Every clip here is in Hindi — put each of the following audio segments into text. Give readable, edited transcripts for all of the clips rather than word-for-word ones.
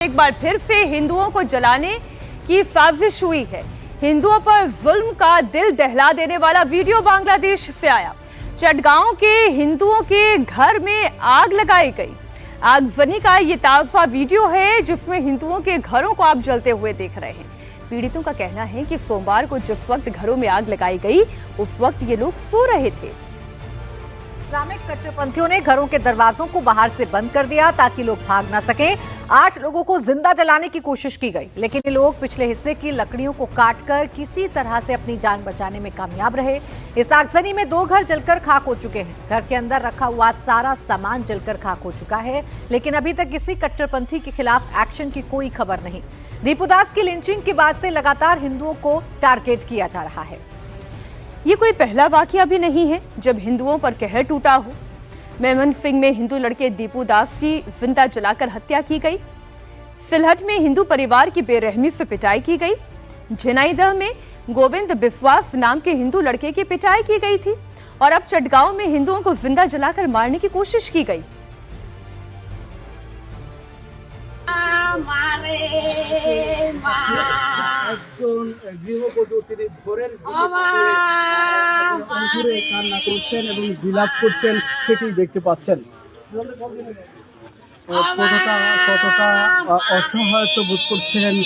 एक बार फिर से हिंदुओं को जलाने की साजिश हुई है। हिंदुओं पर जुल्म का दिल दहला देने वाला वीडियो बांग्लादेश से आया। चटगांव के हिंदुओं के घर में आग लगाई गई। आगजनी का ये ताजा वीडियो है जिसमें हिंदुओं के घरों को आप जलते हुए देख रहे हैं। पीड़ितों का कहना है कि सोमवार को जिस वक्त घरों में आग लगाई गई उस वक्त ये लोग सो रहे थे। इस्लामिक कट्टरपंथियों ने घरों के दरवाजों को बाहर से बंद कर दिया ताकि लोग भाग ना सकें। 8 लोगों को जिंदा जलाने की कोशिश की गई, लेकिन ये लोग पिछले हिस्से की लकड़ियों को काटकर किसी तरह से अपनी जान बचाने में कामयाब रहे। इस आगजनी में 2 घर जलकर खाक हो चुके हैं। घर के अंदर रखा हुआ सारा सामान जलकर खाक हो चुका है, लेकिन अभी तक किसी कट्टरपंथी के खिलाफ एक्शन की कोई खबर नहीं। दीपू दास की लिंचिंग के बाद से लगातार हिंदुओं को टारगेट किया जा रहा है। ये कोई पहला वाकया भी नहीं है जब हिंदुओं पर कहर टूटा हो। मेमन सिंह में हिंदू लड़के दीपू दास की जिंदा जलाकर हत्या की गई। सिलहट में हिंदू परिवार की बेरहमी से पिटाई की गई। झिनाइदह में गोविंद बिस्वास नाम के हिंदू लड़के की पिटाई की गई थी और अब चटगांव में हिंदुओं को जिंदा जलाकर मारने की कोशिश की गई। বিলাপ করছেন সেটি দেখতে পাচ্ছেন। কতটা অসহায়তা বোধ করছেন।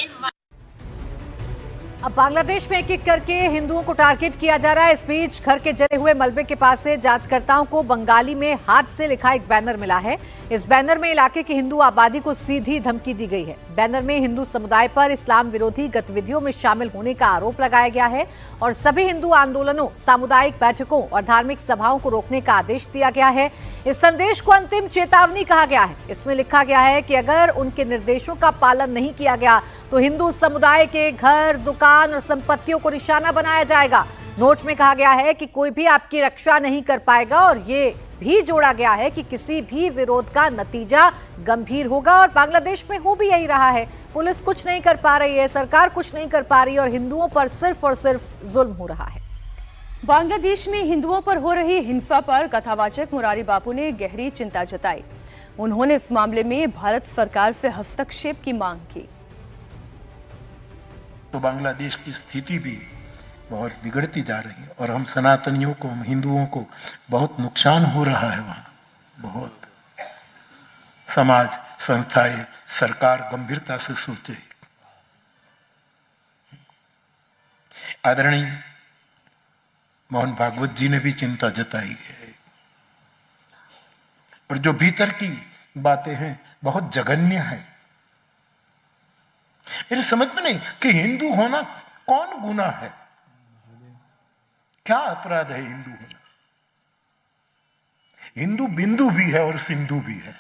अब बांग्लादेश में एक-एक करके हिंदुओं को टारगेट किया जा रहा है। इस बीच घर के जले हुए मलबे के पास से जांचकर्ताओं को बंगाली में हाथ से लिखा एक बैनर मिला है। इस बैनर में इलाके की हिंदू आबादी को सीधी धमकी दी गई है। बैनर में हिंदू समुदाय पर इस्लाम विरोधी गतिविधियों में शामिल होने का आरोप लगाया गया है और सभी हिंदू आंदोलनों, सामुदायिक बैठकों और धार्मिक सभाओं को रोकने का आदेश दिया गया है। इस संदेश को अंतिम चेतावनी कहा गया है। इसमें लिखा गया है कि अगर उनके निर्देशों का पालन नहीं किया गया तो हिंदू समुदाय के घर, दुकान और संपत्तियों को निशाना बनाया जाएगा। नोट में कहा गया है कि कोई भी आपकी रक्षा नहीं कर पाएगा और ये भी जोड़ा गया है कि किसी भी विरोध का नतीजा गंभीर होगा। और बांग्लादेश में हो भी यही रहा है। पुलिस कुछ नहीं कर पा रही है, सरकार कुछ नहीं कर पा रही और हिंदुओं पर सिर्फ और सिर्फ जुल्म हो रहा है। बांग्लादेश में हिंदुओं पर हो रही हिंसा पर कथावाचक मुरारी बापू ने गहरी चिंता जताई। उन्होंने इस मामले में भारत सरकार से हस्तक्षेप की मांग की। तो बांग्लादेश की स्थिति भी बहुत बिगड़ती जा रही है और हम सनातनियों को, हम हिंदुओं को बहुत नुकसान हो रहा है। वहाँ बहुत समाज, संस्थाएं, सरकार गंभीरता से सोचे। आदरणीय मोहन भागवत जी ने भी चिंता जताई है और जो भीतर की बातें हैं बहुत जघन्य है। मेरे समझ में नहीं कि हिंदू होना कौन गुनाह है, क्या अपराध है हिंदू होना। हिंदू बिंदु भी है और सिंधु भी है।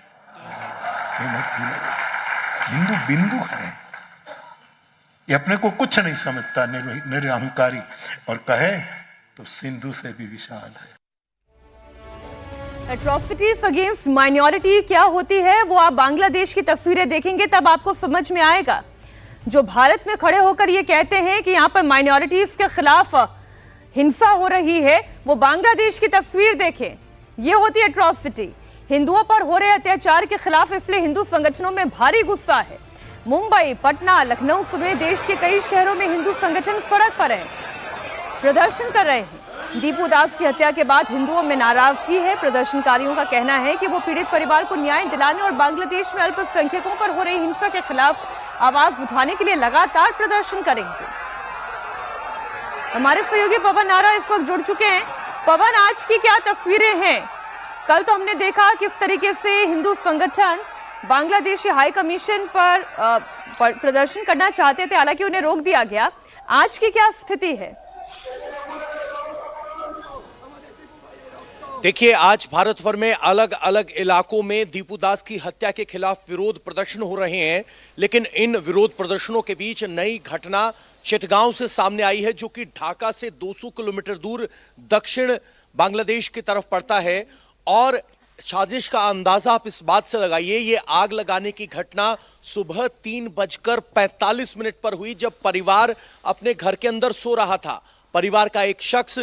हिंदू बिंदु है, ये अपने को कुछ नहीं समझता, निरहंकारी, और कहे तो सिंधु से भी विशाल है। एट्रोसिटीज अगेंस्ट माइनॉरिटी क्या होती है वो आप बांग्लादेश की तस्वीरें देखेंगे तब आपको समझ में आएगा। जो भारत में खड़े होकर ये कहते हैं कि यहाँ पर माइनॉरिटीज के खिलाफ हिंसा हो रही है, वो बांग्लादेश की तस्वीर देखें। ये होती है एट्रोसिटी। हिंदुओं पर हो रहे अत्याचार के खिलाफ इसलिए हिंदू संगठनों में भारी गुस्सा है। मुंबई, पटना, लखनऊ समेत देश के कई शहरों में हिंदू संगठन सड़क पर हैं, प्रदर्शन कर रहे हैं। दीपू दास की हत्या के बाद हिंदुओं में नाराजगी है। प्रदर्शनकारियों का कहना है कि वो पीड़ित परिवार को न्याय दिलाने और बांग्लादेश में अल्पसंख्यकों पर हो रही हिंसा के खिलाफ आवाज उठाने के लिए लगातार प्रदर्शन करेंगे। हमारे सहयोगी पवन नारा इस वक्त जुड़ चुके हैं। पवन, आज की क्या तस्वीरें हैं? कल तो हमने देखा किस तरीके से हिंदू संगठन बांग्लादेशी हाई कमीशन पर प्रदर्शन करना चाहते थे, हालांकि उन्हें रोक दिया गया। आज की क्या स्थिति है? देखिए, आज भारत भर में अलग अलग इलाकों में दीपू दास की हत्या के खिलाफ विरोध प्रदर्शन हो रहे हैं, लेकिन इन विरोध प्रदर्शनों के बीच नई घटना चिटगांव से सामने आई है, जो कि ढाका से 200 किलोमीटर दूर दक्षिण बांग्लादेश की तरफ पड़ता है। और साजिश का अंदाजा आप इस बात से लगाइए, ये आग लगाने की घटना सुबह 3:45 पर हुई, जब परिवार अपने घर के अंदर सो रहा था। परिवार का एक शख्स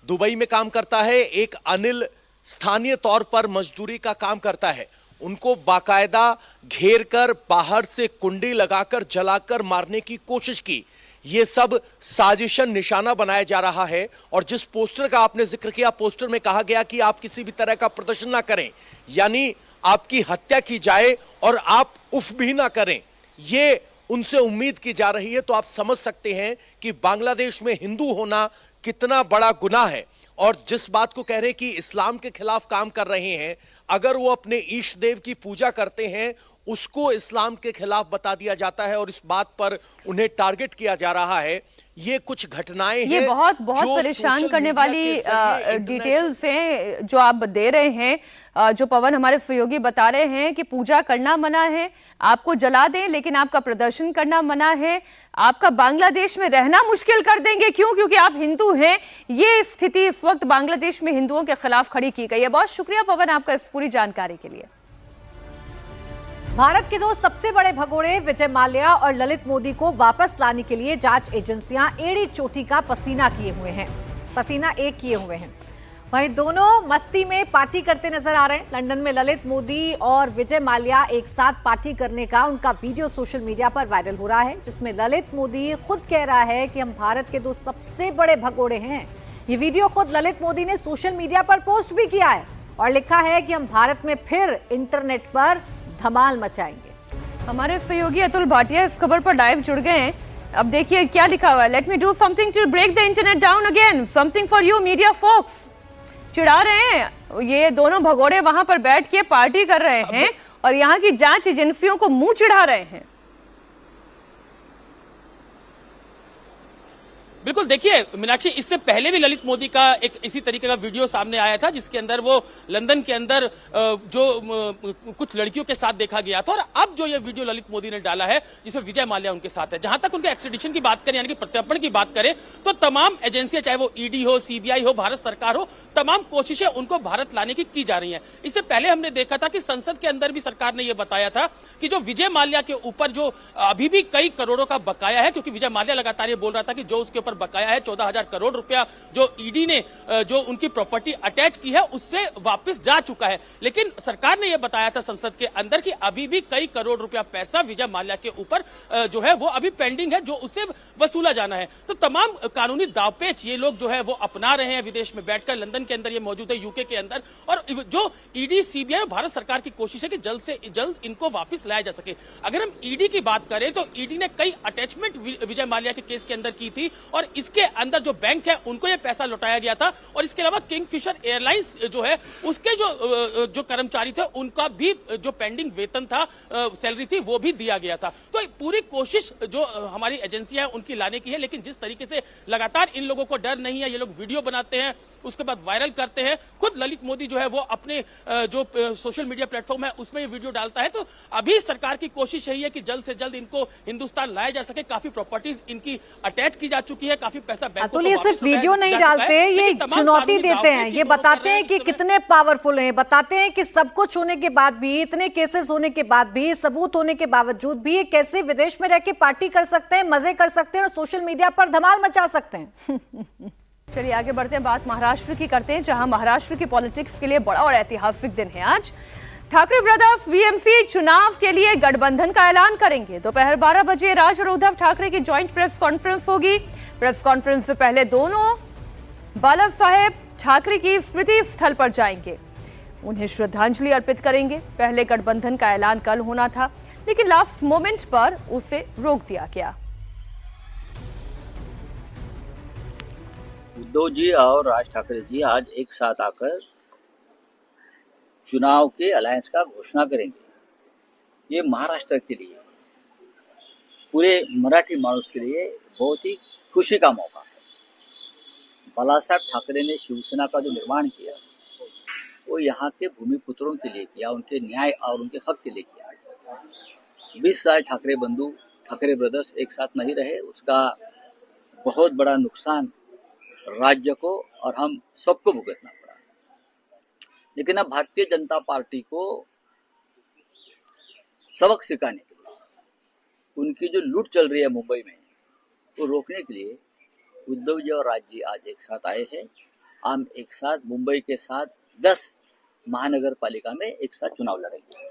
दुबई में काम करता है, एक अनिल स्थानीय तौर पर मजदूरी का काम करता है। उनको बाकायदा घेर कर बाहर से कुंडी लगाकर जलाकर मारने की कोशिश की। ये सब साजिशन निशाना बनाया जा रहा है। और जिस पोस्टर का आपने जिक्र किया, पोस्टर में कहा गया कि आप किसी भी तरह का प्रदर्शन ना करें, यानी आपकी हत्या की जाए और आप उफ भी ना करें, ये उनसे उम्मीद की जा रही है। तो आप समझ सकते हैं कि बांग्लादेश में हिंदू होना कितना बड़ा गुनाह है। और जिस बात को कह रहे हैं कि इस्लाम के खिलाफ काम कर रहे हैं, अगर वो अपने ईश देव की पूजा करते हैं उसको इस्लाम के खिलाफ बता दिया जाता है और इस बात पर उन्हें टारगेट किया जा रहा है। ये कुछ घटनाएं ये हैं बहुत जो परेशान सोशल करने मीडिया वाली के जरिए इंटरनेट डिटेल्स हैं जो आप दे रहे हैं। जो पवन हमारे सहयोगी बता रहे हैं कि पूजा करना मना है, आपको जला दें लेकिन आपका प्रदर्शन करना मना है, आपका बांग्लादेश में रहना मुश्किल कर देंगे। क्यों? क्योंकि आप हिंदू हैं। ये स्थिति इस वक्त बांग्लादेश में हिंदुओं के खिलाफ खड़ी की गई है। बहुत शुक्रिया पवन आपका इस पूरी जानकारी के लिए। भारत के दो सबसे बड़े भगोड़े विजय माल्या और ललित मोदी को वापस लाने के लिए जांच एजेंसियां एड़ी चोटी का पसीना एक किए हुए हैं। वहीं दोनों मस्ती में पार्टी करते नजर आ रहे हैं। लंदन में ललित मोदी और विजय माल्या एक साथ पार्टी करने का उनका वीडियो सोशल मीडिया पर वायरल हो रहा है, जिसमें ललित मोदी खुद कह रहा है कि हम भारत के दो सबसे बड़े भगोड़े हैं। ये वीडियो खुद ललित मोदी ने सोशल मीडिया पर पोस्ट भी किया है और लिखा है कि हम भारत में फिर इंटरनेट पर धमाल मचाएंगे। हमारे सहयोगी अतुल भाटिया इस खबर पर लाइव जुड़ गए हैं। अब देखिए क्या लिखा हुआ है। Let me do something to break the internet down again, something for you media folks. चिढ़ा रहे हैं ये दोनों भगोड़े, वहां पर बैठ के पार्टी कर रहे हैं और यहाँ की जांच एजेंसियों को मुंह चिढ़ा रहे हैं। बिल्कुल, देखिए मीनाक्षी, इससे पहले भी ललित मोदी का एक इसी तरीके का वीडियो सामने आया था, जिसके अंदर वो लंदन के अंदर जो कुछ लड़कियों के साथ देखा गया था। और अब जो ये वीडियो ललित मोदी ने डाला है जिसमें विजय माल्या उनके साथ है, जहां तक उनके एक्सट्रेडिशन की बात करें, यानी कि प्रत्यर्पण की बात करें, तो तमाम एजेंसियां, चाहे वो ईडी हो, सीबीआई हो, भारत सरकार हो, तमाम कोशिशें उनको भारत लाने की जा रही है। इससे पहले हमने देखा था कि संसद के अंदर भी सरकार ने यह बताया था कि जो विजय माल्या के ऊपर जो अभी भी कई करोड़ों का बकाया है, क्योंकि विजय माल्या लगातार ये बोल रहा था कि जो उसके ऊपर बकाया है 14,000 करोड़ रुपया जो ईडी ने जो उनकी प्रॉपर्टी अटैच की है उससे वापस जा चुका है। लेकिन सरकार ने यह बताया था संसद के अंदर कि अभी भी कई करोड़ रुपया पैसा विजय माल्या के ऊपर जो है वो अभी पेंडिंग है, जो उसे वसूला जाना है। तो तमाम कानूनी दावपेच ये लोग जो है वो अपना रहे हैं विदेश में बैठकर। लंदन के अंदर ये मौजूद है, यूके के अंदर। और जो ईडी, सीबीआई, भारत सरकार की कोशिश है कि जल्द से जल्द इनको वापस लाया जा सके। अगर हम ईडी की बात करें तो ईडी ने कई अटैचमेंट विजय माल्या के केस के अंदर की थी और इसके अंदर जो बैंक है उनको यह पैसा लौटाया गया था। और इसके अलावा किंगफिशर एयरलाइंस जो है उसके जो कर्मचारी थे उनका भी जो पेंडिंग वेतन था, सैलरी थी, वो भी दिया गया था। तो पूरी कोशिश जो हमारी एजेंसियां हैं उनकी लाने की है। लेकिन जिस तरीके से लगातार इन लोगों को डर नहीं है, ये लोग वीडियो बनाते हैं, उसके बाद वायरल करते हैं। खुद ललित मोदी जो है वो अपने जो सोशल मीडिया प्लेटफॉर्म है उसमें ये वीडियो डालता है। तो अभी सरकार की कोशिश यही है कि जल्द से जल्द इनको हिंदुस्तान लाया जा सके। काफी प्रॉपर्टीज इनकी अटैच की जा चुकी है, काफी पैसा अतुल ये सिर्फ वीडियो नहीं डालते, ये चुनौती देते हैं, ये बताते हैं कि कितने पावरफुल हैं, बताते हैं कि सब कुछ होने के बाद भी, इतने केसेस होने के बाद भी, सबूत होने के बावजूद भी ये कैसे विदेश में रह के पार्टी कर सकते हैं, मजे कर सकते हैं और सोशल मीडिया पर धमाल मचा सकते हैं। चलिए आगे बढ़ते हैं, बात महाराष्ट्र की करते हैं, जहां महाराष्ट्र की पॉलिटिक्स के लिए बड़ा और ऐतिहासिक दिन है आज। ठाकरे ब्रदर्स बीएमसी चुनाव के लिए गठबंधन का ऐलान करेंगे। दोपहर 12 बजे राज और उद्धव ठाकरे की ज्वाइंट प्रेस कॉन्फ्रेंस होगी। प्रेस कॉन्फ्रेंस से पहले दोनों बाला साहेब ठाकरे की स्मृति स्थल पर जाएंगे, उन्हें श्रद्धांजलि अर्पित करेंगे। पहले गठबंधन का ऐलान कल होना था, लेकिन लास्ट मोमेंट पर उसे रोक दिया गया। उद्धव जी और राज ठाकरे जी आज एक साथ आकर चुनाव के अलायंस का घोषणा करेंगे। ये महाराष्ट्र के लिए, पूरे मराठी मानुस के लिए बहुत ही खुशी का मौका है। बालासाहेब ठाकरे ने शिवसेना का जो निर्माण किया वो यहाँ के भूमिपुत्रों के लिए किया, उनके न्याय और उनके हक के लिए किया। 20 साल ठाकरे बंधु, ठाकरे ब्रदर्स एक साथ नहीं रहे, उसका बहुत बड़ा नुकसान राज्य को और हम सबको भुगतना पड़ा। लेकिन अब भारतीय जनता पार्टी को सबक सिखाने के लिए, उनकी जो लूट चल रही है मुंबई में, वो रोकने के लिए उद्धव जी और राज जी आज एक साथ आए हैं। हम एक साथ मुंबई के साथ 10 महानगर पालिका में एक साथ चुनाव लड़ेंगे।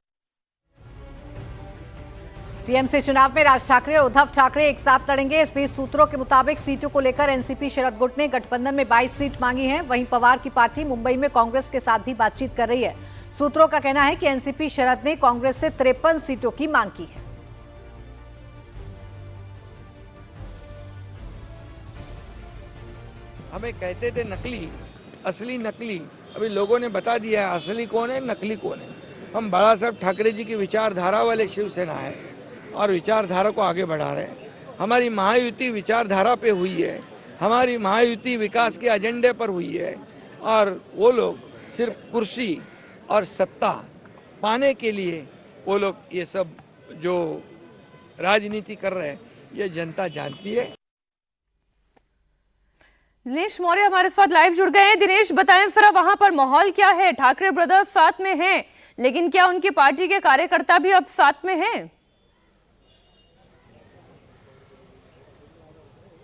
पीएमसी चुनाव में राज ठाकरे और उद्धव ठाकरे एक साथ लड़ेंगे। इस बीच सूत्रों के मुताबिक सीटों को लेकर एनसीपी शरद गुट ने गठबंधन में 22 सीट मांगी है। वहीं पवार की पार्टी मुंबई में कांग्रेस के साथ भी बातचीत कर रही है। सूत्रों का कहना है कि एनसीपी शरद ने कांग्रेस से 53 सीटों की मांग की है। हमें कहते थे नकली, असली नकली, अभी लोगों ने बता दिया है असली कौन है, नकली कौन है। हम बाला साहब ठाकरे जी की विचारधारा वाले शिवसेना है और विचारधारा को आगे बढ़ा रहे हैं। हमारी महायुति विचारधारा पे हुई है, हमारी महायुति विकास के एजेंडे पर हुई है और वो लोग सिर्फ कुर्सी और सत्ता पाने के लिए वो लोग ये सब जो राजनीति कर रहे हैं ये जनता जानती है। दिनेश मौर्य हमारे साथ लाइव जुड़ गए हैं। दिनेश, बताएं जरा वहां पर माहौल क्या है? ठाकरे ब्रदर्स साथ में हैं, लेकिन क्या उनकी पार्टी के कार्यकर्ता भी अब साथ में हैं?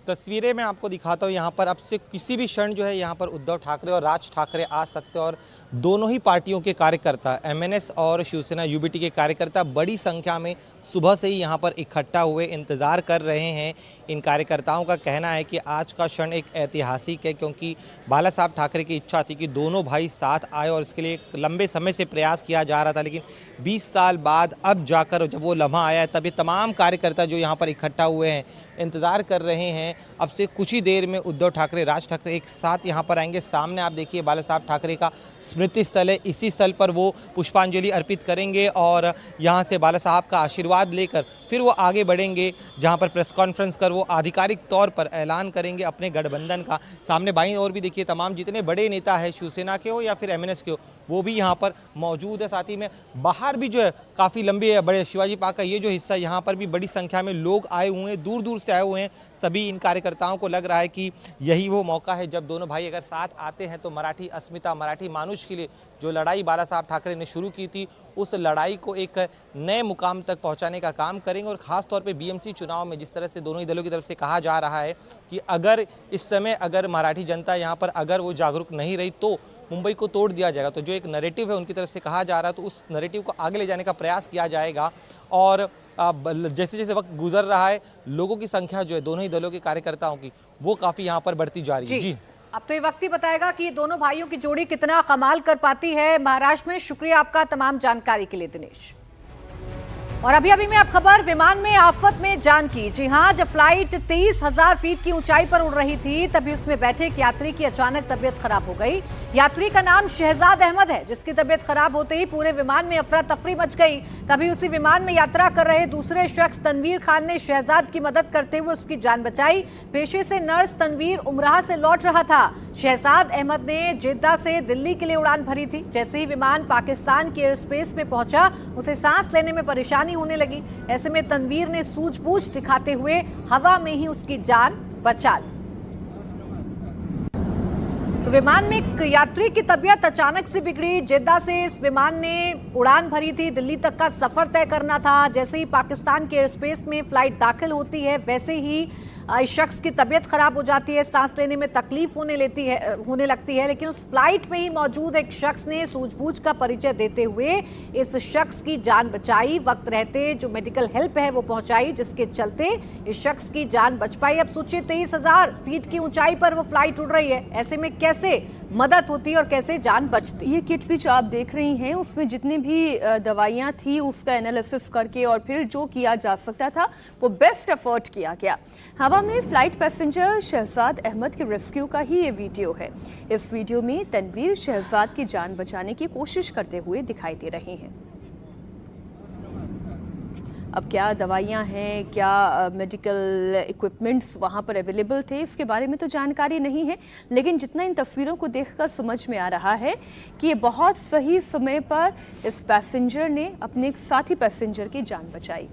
तस्वीरें मैं आपको दिखाता हूँ। यहाँ पर अब से किसी भी क्षण जो है यहाँ पर उद्धव ठाकरे और राज ठाकरे आ सकते हैं और दोनों ही पार्टियों के कार्यकर्ता एमएनएस और शिवसेना यूबीटी के कार्यकर्ता बड़ी संख्या में सुबह से ही यहाँ पर इकट्ठा हुए इंतज़ार कर रहे हैं। इन कार्यकर्ताओं का कहना है कि आज का क्षण एक ऐतिहासिक है, क्योंकि बाला साहब ठाकरे की इच्छा थी कि दोनों भाई साथ आए और इसके लिए एक लंबे समय से प्रयास किया जा रहा था, लेकिन 20 साल बाद अब जाकर जब वो लम्हा आया है तब ये तमाम कार्यकर्ता जो यहाँ पर इकट्ठा हुए हैं इंतज़ार कर रहे हैं। अब से कुछ ही देर में उद्धव ठाकरे, राज ठाकरे एक साथ यहाँ पर आएंगे। सामने आप देखिए बाला साहब ठाकरे का स्मृति स्थल है, इसी स्थल पर वो पुष्पांजलि अर्पित करेंगे और यहाँ से बाला साहब का आशीर्वाद लेकर फिर वो आगे बढ़ेंगे, जहाँ पर प्रेस कॉन्फ्रेंस कर वो आधिकारिक तौर पर ऐलान करेंगे अपने गठबंधन का। सामने बाईं ओर भी देखिए तमाम जितने बड़े नेता है शिवसेना के हो या फिर एमएनएस के हो वो भी यहाँ पर मौजूद है। साथ ही में बाहर भी जो है काफ़ी लंबे बड़े शिवाजी पार्क का ये जो हिस्सा, यहाँ पर भी बड़ी संख्या में लोग आए हुए हैं, दूर दूर से आए हुए हैं। सभी इन कार्यकर्ताओं को लग रहा है कि यही वो मौका है जब दोनों भाई अगर साथ आते हैं तो मराठी अस्मिता, मराठी मानुष के लिए जो लड़ाई बाला साहब ठाकरे ने शुरू की थी उस लड़ाई को एक नए मुकाम तक पहुंचाने का काम करेंगे। और ख़ास तौर पे बीएमसी चुनाव में जिस तरह से दोनों ही दलों की तरफ से कहा जा रहा है कि अगर इस समय अगर मराठी जनता यहाँ पर अगर वो जागरूक नहीं रही तो मुंबई को तोड़ दिया जाएगा। तो जो एक नैरेटिव है उनकी तरफ से कहा जा रहा है तो उस नैरेटिव को आगे ले जाने का प्रयास किया जाएगा। और जैसे जैसे वक्त गुजर रहा है लोगों की संख्या जो है दोनों ही दलों के कार्यकर्ताओं की वो काफ़ी यहाँ पर बढ़ती जा रही है। जी अब तो ये वक्त ही बताएगा कि ये दोनों भाइयों की जोड़ी कितना कमाल कर पाती है महाराष्ट्र में। शुक्रिया आपका तमाम जानकारी के लिए दिनेश। और अभी अभी में अब खबर विमान में आफत में जान की। जी हां, जब फ्लाइट 23,000 फीट की ऊंचाई पर उड़ रही थी तभी उसमें बैठे एक यात्री की अचानक तबीयत खराब हो गई। यात्री का नाम शहजाद अहमद है, जिसकी तबीयत खराब होते ही पूरे विमान में अफरा तफरी मच गई। तभी उसी विमान में यात्रा कर रहे दूसरे शख्स तनवीर खान ने शहजाद की मदद करते हुए उसकी जान बचाई। पेशे से नर्स तनवीर उमराह से लौट रहा था। शहजाद अहमद ने जेद्दा से दिल्ली के लिए उड़ान भरी थी। जैसे ही विमान पाकिस्तान के एयर स्पेस में पहुंचा उसे सांस लेने में परेशानी होने लगी। ऐसे में तनवीर ने सूझबूझ दिखाते हुए हवा में ही उसकी जान बचा ली। तो विमान में एक यात्री की तबीयत अचानक से बिगड़ी। जेद्दा से इस विमान ने उड़ान भरी थी, दिल्ली तक का सफर तय करना था। जैसे ही पाकिस्तान के एयर स्पेस में फ्लाइट दाखिल होती है वैसे ही इस शख्स की तबीयत खराब हो जाती है, सांस लेने में तकलीफ होने लगती है। लेकिन उस फ्लाइट में ही मौजूद एक शख्स ने सूझबूझ का परिचय देते हुए इस शख्स की जान बचाई। वक्त रहते जो मेडिकल हेल्प है वो पहुंचाई, जिसके चलते इस शख्स की जान बच पाई। अब सोचिए 23,000 फीट की ऊंचाई पर वो फ्लाइट उड़ रही है, ऐसे में कैसे मदद होती और कैसे जान बचती। ये किट भी जो आप देख रही हैं उसमें जितनी भी दवाइयाँ थी उसका एनालिसिस करके और फिर जो किया जा सकता था वो बेस्ट एफर्ट किया गया। हवा में फ्लाइट पैसेंजर शहजाद अहमद के रेस्क्यू का ही ये वीडियो है। इस वीडियो में तनवीर शहजाद की जान बचाने की कोशिश करते हुए दिखाई दे रहे हैं। अब क्या दवाइयाँ हैं, क्या मेडिकल इक्विपमेंट्स वहाँ पर अवेलेबल थे, इसके बारे में तो जानकारी नहीं है, लेकिन जितना इन तस्वीरों को देखकर समझ में आ रहा है कि ये बहुत सही समय पर इस पैसेंजर ने अपने एक साथी पैसेंजर की जान बचाई।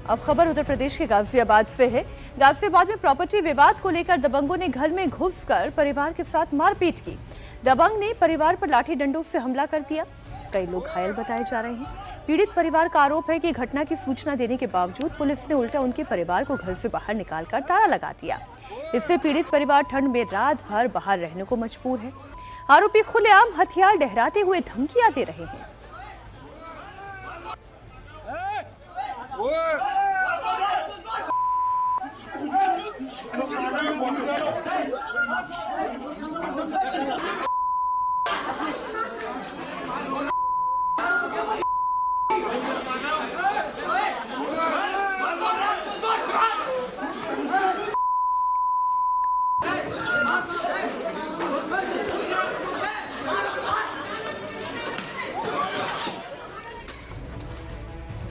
अब खबर उत्तर प्रदेश के गाजियाबाद से है। गाजियाबाद में प्रॉपर्टी विवाद को लेकर दबंगों ने घर में घुसकर परिवार के साथ मारपीट की। दबंग ने परिवार पर लाठी डंडों से हमला कर दिया। कई लोग घायल बताए जा रहे हैं। पीड़ित परिवार का आरोप है कि घटना की सूचना देने के बावजूद पुलिस ने उल्टा उनके परिवार को घर से बाहर निकालकर ताला लगा दिया। इससे पीड़ित परिवार ठंड में रात भर बाहर रहने को मजबूर है। आरोपी खुलेआम हथियार लहराते हुए धमकियां दे रहे हैं।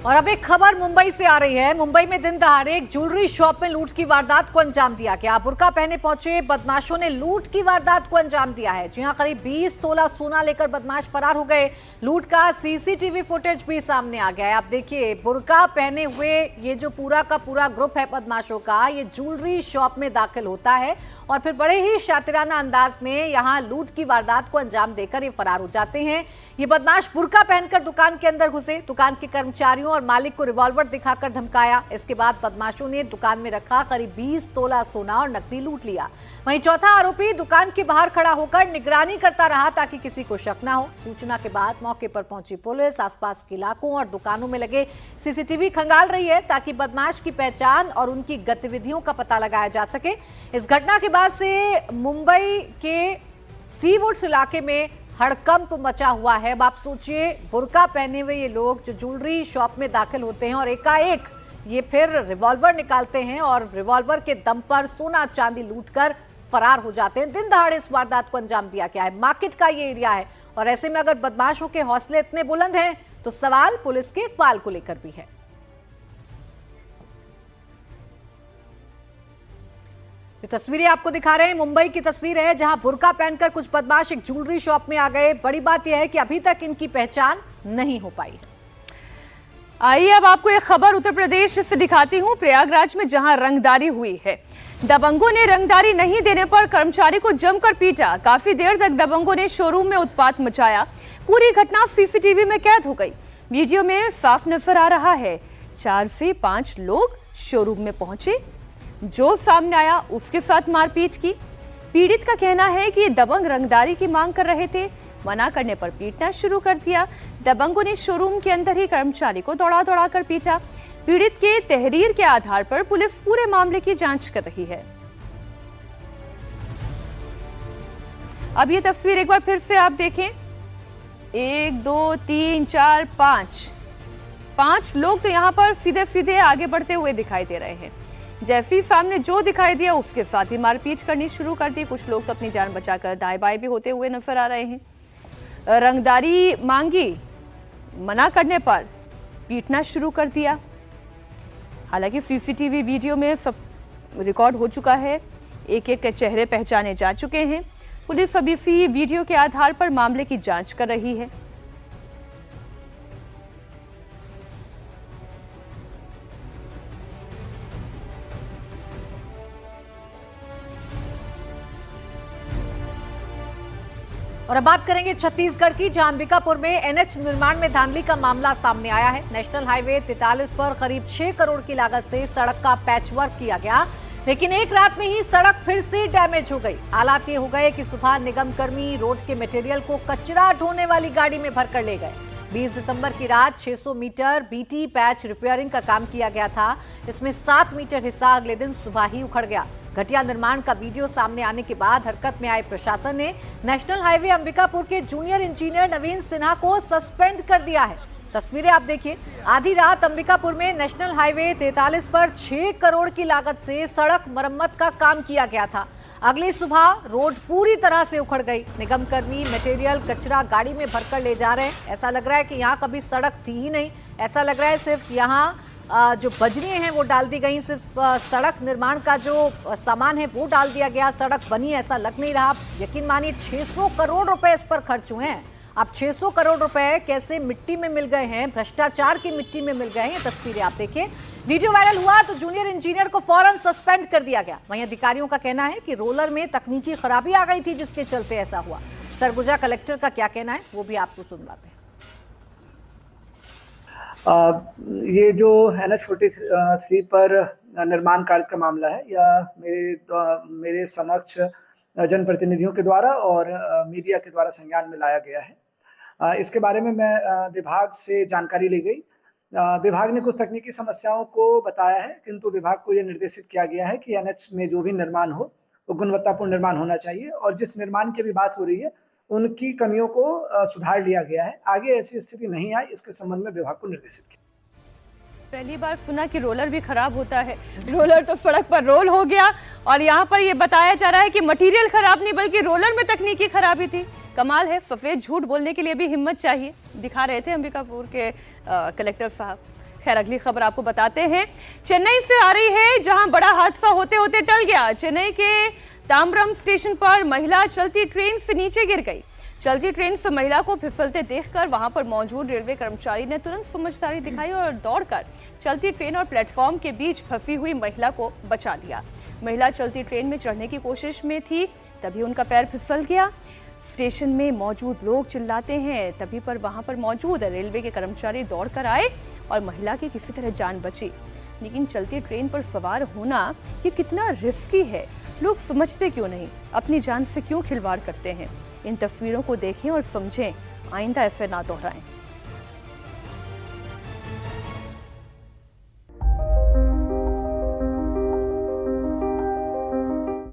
और अब एक खबर मुंबई से आ रही है। मुंबई में दिन दहाड़े एक ज्वेलरी शॉप में लूट की वारदात को अंजाम दिया गया। बुर्का पहने पहुंचे बदमाशों ने लूट की वारदात को अंजाम दिया है। जी हां, करीब 20 तोला सोना लेकर बदमाश फरार हो गए। लूट का सीसीटीवी फुटेज भी सामने आ गया है। आप देखिए, बुर्का पहने हुए ये जो पूरा का पूरा ग्रुप है बदमाशों का, ये ज्वेलरी शॉप में दाखिल होता है और फिर बड़े ही शातिराना अंदाज में यहां लूट की वारदात को अंजाम देकर ये फरार हो जाते हैं। ये बदमाश बुर्का पहनकर दुकान के अंदर घुसे, दुकान के कर्मचारियों और मालिक को रिवॉल्वर दिखाकर धमकाया। इसके बाद बदमाशों ने दुकान में रखा करीब 20 तोला सोना और नकदी लूट लिया। वहीं चौथा आरोपी दुकान के बाहर खड़ा होकर निगरानी करता रहा ताकि किसी को शक न हो। सूचना के बाद मौके पर पहुंची पुलिस आसपास के इलाकों और दुकानों में लगे सीसीटीवी खंगाल रही है ताकि बदमाश की पहचान और उनकी गतिविधियों का पता लगाया जा सके। इस घटना के बाद से मुंबई के सीवुड्स इलाके में हड़कंप मचा हुआ है। अब आप सोचिए, बुर्का पहने हुए ये लोग जो ज्वेलरी शॉप में दाखिल होते हैं और एकाएक ये फिर रिवॉल्वर निकालते हैं और रिवॉल्वर के दम पर सोना चांदी लूटकर फरार हो जाते हैं। दिन दहाड़े इस वारदात को अंजाम दिया गया है। मार्केट का ये एरिया है और ऐसे में अगर बदमाशों के हौसले इतने बुलंद हैं तो सवाल पुलिस के इकबाल को लेकर भी है। ये तस्वीरें आपको दिखा रहे हैं, मुंबई की तस्वीर है जहां बुर्का पहनकर कुछ बदमाश एक ज्वेलरी शॉप में आ गए। बड़ी बात यह है कि अभी तक इनकी पहचान नहीं हो पाई है। आइए अब आपको एक खबर उत्तर प्रदेश से दिखाती हूं, प्रयागराज में जहां रंगदारी हुई है। दबंगों ने रंगदारी नहीं देने पर कर्मचारी को जमकर पीटा। काफी देर तक दबंगों ने शोरूम में उत्पात मचाया। पूरी घटना सीसीटीवी में कैद हो गई। वीडियो में साफ नजर आ रहा है 4 से 5 लोग शोरूम में पहुंचे, जो सामने आया उसके साथ मारपीट की। पीड़ित का कहना है कि दबंग रंगदारी की मांग कर रहे थे, मना करने पर पीटना शुरू कर दिया। दबंगों ने शोरूम के अंदर ही कर्मचारी को दौड़ा दौड़ा कर पीटा। पीड़ित के तहरीर के आधार पर पुलिस पूरे मामले की जांच कर रही है। अब ये तस्वीर एक बार फिर से आप देखें, 1 2 3 4 5 लोग तो यहाँ पर सीधे सीधे आगे बढ़ते हुए दिखाई दे रहे हैं। जैसे ही सामने जो दिखाई दिया उसके साथ ही मारपीट करनी शुरू कर दी। कुछ लोग तो अपनी जान बचाकर दाएं बाएं भी होते हुए नजर आ रहे हैं। रंगदारी मांगी, मना करने पर पीटना शुरू कर दिया। हालांकि सीसीटीवी वीडियो में सब रिकॉर्ड हो चुका है, एक एक के चेहरे पहचाने जा चुके हैं। पुलिस अभी इसी वीडियो के आधार पर मामले की जांच कर रही है। और अब बात करेंगे छत्तीसगढ़ की, जहां अंबिकापुर में एनएच निर्माण में धांधली का मामला सामने आया है। नेशनल हाईवे 43 पर करीब 6 करोड़ की लागत से सड़क का पैचवर्क किया गया, लेकिन एक रात में ही सड़क फिर से डैमेज हो गई। हालात ये हो गए कि सुबह निगम कर्मी रोड के मटेरियल को कचरा ढोने वाली गाड़ी में भरकर ले गए। 20 दिसंबर की रात 600 मीटर बीटी पैच रिपेयरिंग का काम किया गया था। इसमें 7 मीटर हिस्सा अगले दिन सुबह ही उखड़ गया। घटिया निर्माण का वीडियो सामने आने के बाद हरकत में आए प्रशासन ने नेशनल हाईवे अंबिकापुर के जूनियर इंजीनियर नवीन सिन्हा को सस्पेंड कर दिया है। तस्वीरें आप देखिए, आधी रात अंबिकापुर में नेशनल हाईवे 43 पर 6 करोड़ की लागत से सड़क मरम्मत का काम किया गया था। अगली सुबह रोड पूरी तरह से उखड़ गई। निगम कर्मी मटेरियल कचरा गाड़ी में भरकर ले जा रहे हैं। ऐसा लग रहा है कि यहाँ कभी सड़क थी ही नहीं। ऐसा लग रहा है सिर्फ यहाँ जो बजरियां हैं वो डाल दी गई, सिर्फ सड़क निर्माण का जो सामान है वो डाल दिया गया, सड़क बनी ऐसा लग नहीं रहा। यकीन मानिए 600 करोड़ रुपए इस पर खर्च हुए हैं। अब 600 करोड़ रुपए कैसे मिट्टी में मिल गए हैं, भ्रष्टाचार की मिट्टी में मिल गए हैं। ये तस्वीरें आप देखिए। वीडियो वायरल हुआ तो जूनियर इंजीनियर को फौरन सस्पेंड कर दिया गया। वहीं अधिकारियों का कहना है कि रोलर में तकनीकी खराबी आ गई थी जिसके चलते ऐसा हुआ। सरगुजा कलेक्टर का क्या कहना है वो भी आपको सुनवाते हैं। ये जो NH-43 पर निर्माण कार्य का मामला है, या मेरे समक्ष जनप्रतिनिधियों के द्वारा और मीडिया के द्वारा संज्ञान में लाया गया है। इसके बारे में मैं विभाग से जानकारी ली गई। विभाग ने कुछ तकनीकी समस्याओं को बताया है, किंतु विभाग को यह निर्देशित किया गया है कि NH में जो भी निर्माण हो वो गुणवत्तापूर्ण निर्माण होना चाहिए, और जिस निर्माण की भी बात हो रही है उनकी कमियों को सुधार लिया गया है। आगे ऐसी स्थिति नहीं आए इसके संबंध में विभाग को निर्देशित किया। पहली बार सुना कि रोलर भी खराब होता है। रोलर तो सड़क पर रोल हो गया और यहाँ पर ये बताया जा रहा है कि मटेरियल खराब नहीं बल्कि रोलर में तकनीकी खराबी थी। कमाल है, सफेद झूठ बोलने के लिए भी हिम्मत चाहिए, दिखा रहे थे अंबिकापुर के कलेक्टर साहब। खैर अगली खबर आपको बताते हैं, चेन्नई से आ रही है जहां बड़ा हादसा होते होते टल गया। चेन्नई के ताम्बरम स्टेशन पर महिला चलती ट्रेन से नीचे गिर गई। चलती ट्रेन से महिला को फिसलते देखकर वहां पर मौजूद रेलवे कर्मचारी ने तुरंत समझदारी दिखाई और दौड़कर चलती ट्रेन और प्लेटफॉर्म के बीच फंसी हुई महिला को बचा लिया। महिला चलती ट्रेन में चढ़ने की कोशिश में थी, तभी उनका पैर फिसल गया। स्टेशन में मौजूद लोग चिल्लाते हैं, तभी पर वहां पर मौजूद रेलवे के कर्मचारी दौड़कर आए और महिला की किसी तरह जान बची। लेकिन चलती ट्रेन पर सवार होना ये कितना रिस्की है, लोग समझते क्यों नहीं, अपनी जान से क्यों खिलवाड़ करते हैं। इन तस्वीरों को देखें और समझें, आइंदा ऐसे ना दोहराएं।